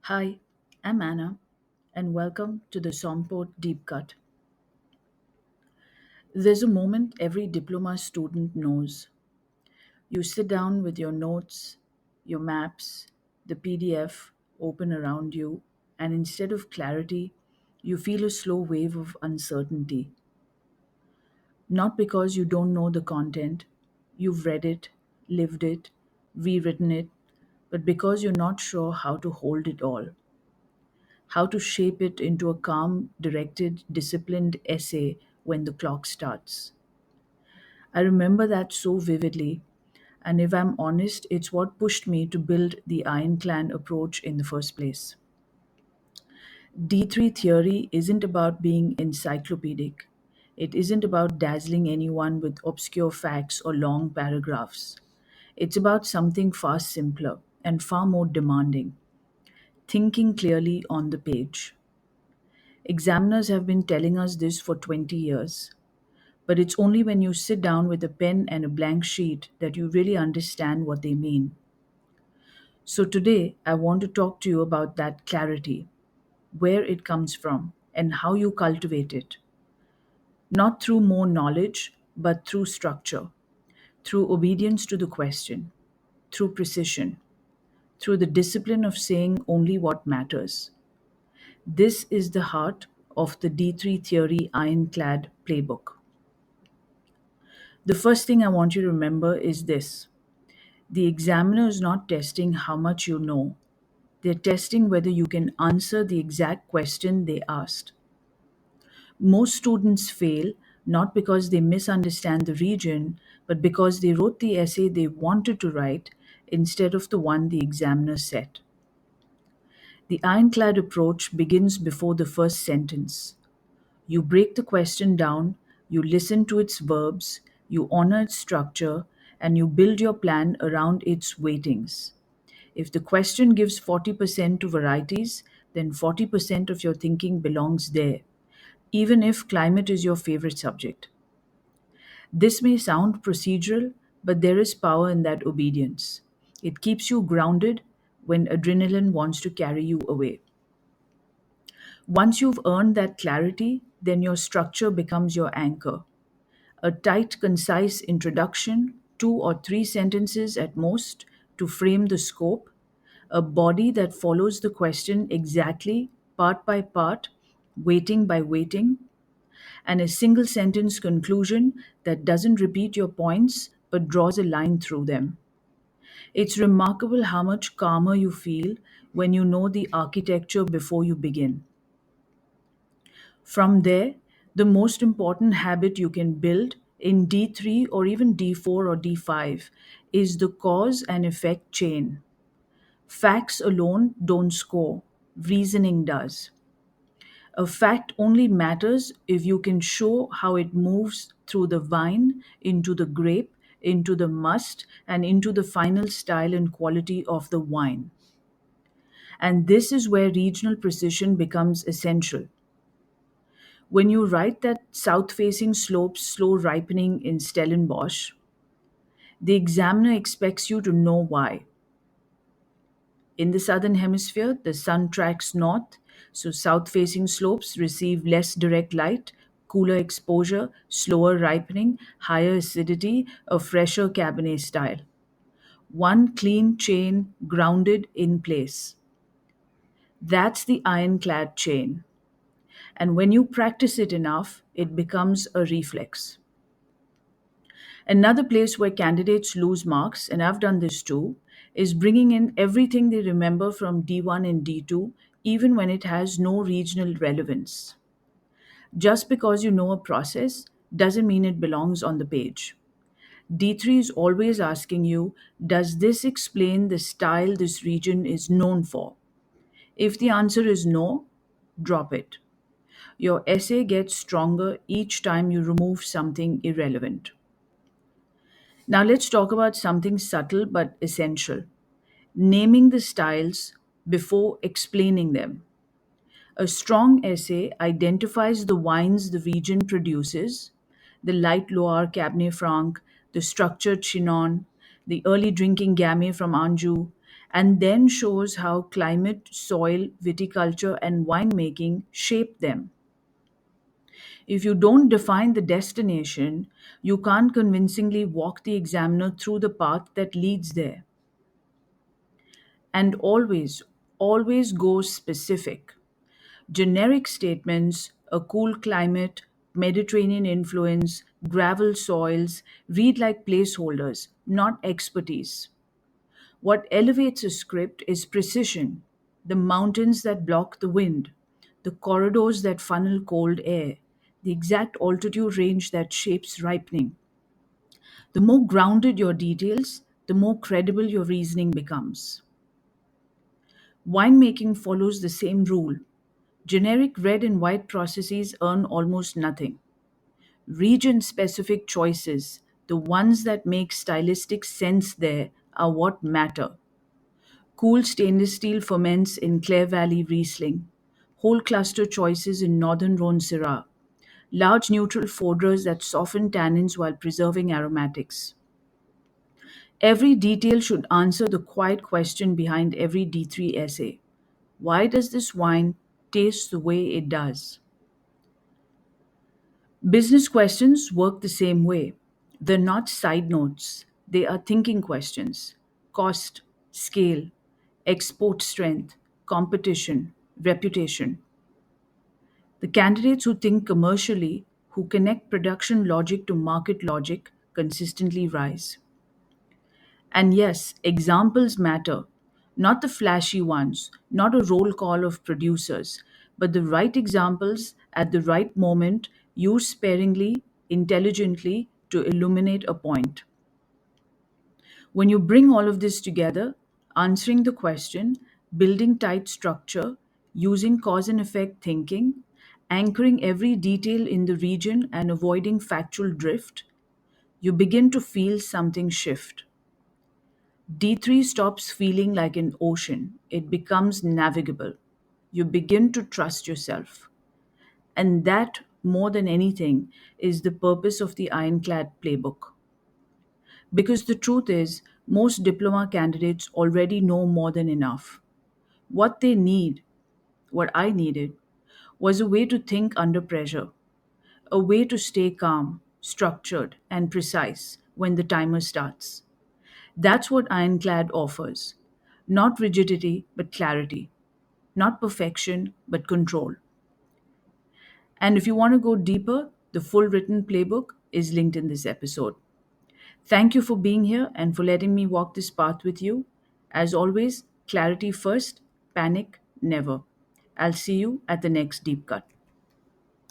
Hi, I'm Anna, and welcome to the Sommpour Deep Cut. There's a moment every diploma student knows. You sit down with your notes, your maps, the PDF open around you, and instead of clarity, you feel a slow wave of uncertainty. Not because you don't know the content, you've read it, lived it, rewritten it, but because you're not sure how to hold it all. How to shape it into a calm, directed, disciplined essay when the clock starts. I remember that so vividly, and if I'm honest, it's what pushed me to build the ironclad approach in the first place. D3 theory isn't about being encyclopedic. It isn't about dazzling anyone with obscure facts or long paragraphs. It's about something far simpler and far more demanding thinking clearly on the page. Examiners have been telling us this for 20 years, but it's only when you sit down with a pen and a blank sheet that you really understand what they mean. So today, I want to talk to you about that clarity, where it comes from, and how you cultivate it. Not through more knowledge, but through structure, through obedience to the question, through precision, through the discipline of saying only what matters. This is the heart of the D3 Theory Ironclad Playbook. The first thing I want you to remember is this: the examiner is not testing how much you know, they're testing whether you can answer the exact question they asked. Most students fail not because they misunderstand the region, but because they wrote the essay they wanted to write instead of the one the examiner set. The ironclad approach begins before the first sentence. You break the question down, you listen to its verbs, you honor its structure, and you build your plan around its weightings. If the question gives 40% to varieties, then 40% of your thinking belongs there, even if climate is your favorite subject. This may sound procedural, but there is power in that obedience. It keeps you grounded when adrenaline wants to carry you away. Once you've earned that clarity, then your structure becomes your anchor. A tight, concise introduction, two or three sentences at most, to frame the scope, a body that follows the question exactly, part by part, waiting by waiting, and a single sentence conclusion that doesn't repeat your points but draws a line through them. It's remarkable how much calmer you feel when you know the architecture before you begin. From there, the most important habit you can build in D3 or even D4 or D5 is the cause and effect chain. Facts alone don't score, reasoning does. A fact only matters if you can show how it moves through the vine, into the grape, into the must, and into the final style and quality of the wine. And this is where regional precision becomes essential. When you write that south facing slopes slow ripening in Stellenbosch, the examiner expects you to know why. In the southern hemisphere, the sun tracks north, so south facing slopes receive less direct light, cooler exposure, slower ripening, higher acidity, a fresher Cabernet style. One clean chain grounded in place. That's the ironclad chain. And when you practice it enough, it becomes a reflex. Another place where candidates lose marks, and I've done this too, is bringing in everything they remember from D1 and D2, even when it has no regional relevance. Just because you know a process doesn't mean it belongs on the page. D3 is always asking you, does this explain the style this region is known for? If the answer is no, drop it. Your essay gets stronger each time you remove something irrelevant. Now let's talk about something subtle but essential: naming the styles before explaining them. A strong essay identifies the wines the region produces: the light Loire Cabernet Franc, the structured Chinon, the early drinking Gamay from Anjou, and then shows how climate, soil, viticulture, and winemaking shape them. If you don't define the destination, you can't convincingly walk the examiner through the path that leads there. And always, always go specific. Generic statements, a cool climate, Mediterranean influence, gravel soils, read like placeholders, not expertise. What elevates a script is precision, the mountains that block the wind, the corridors that funnel cold air, the exact altitude range that shapes ripening. The more grounded your details, the more credible your reasoning becomes. Winemaking follows the same rule. Generic red and white processes earn almost nothing. Region specific choices, the ones that make stylistic sense there, are what matter. Cool stainless steel ferments in Clare Valley Riesling, whole cluster choices in Northern Rhone Syrah, large neutral foeders that soften tannins while preserving aromatics. Every detail should answer the quiet question behind every D3 essay. Why does this wine taste the way it does? Business questions work the same way. They're not side notes, they are thinking questions. Cost, scale, export strength, competition, reputation. The candidates who think commercially, who connect production logic to market logic, consistently rise. And yes, examples matter. Not the flashy ones, not a roll call of producers, but the right examples at the right moment, used sparingly, intelligently to illuminate a point. When you bring all of this together, answering the question, building tight structure, using cause and effect thinking, anchoring every detail in the region and avoiding factual drift, you begin to feel something shift. D3 stops feeling like an ocean, it becomes navigable. You begin to trust yourself. And that, more than anything, is the purpose of the Ironclad playbook. Because the truth is, most diploma candidates already know more than enough. What they need, what I needed, was a way to think under pressure, a way to stay calm, structured, and precise when the timer starts. That's what Ironclad offers. Not rigidity, but clarity. Not perfection, but control. And if you want to go deeper, the full written playbook is linked in this episode. Thank you for being here and for letting me walk this path with you. As always, clarity first, panic never. I'll see you at the next deep cut.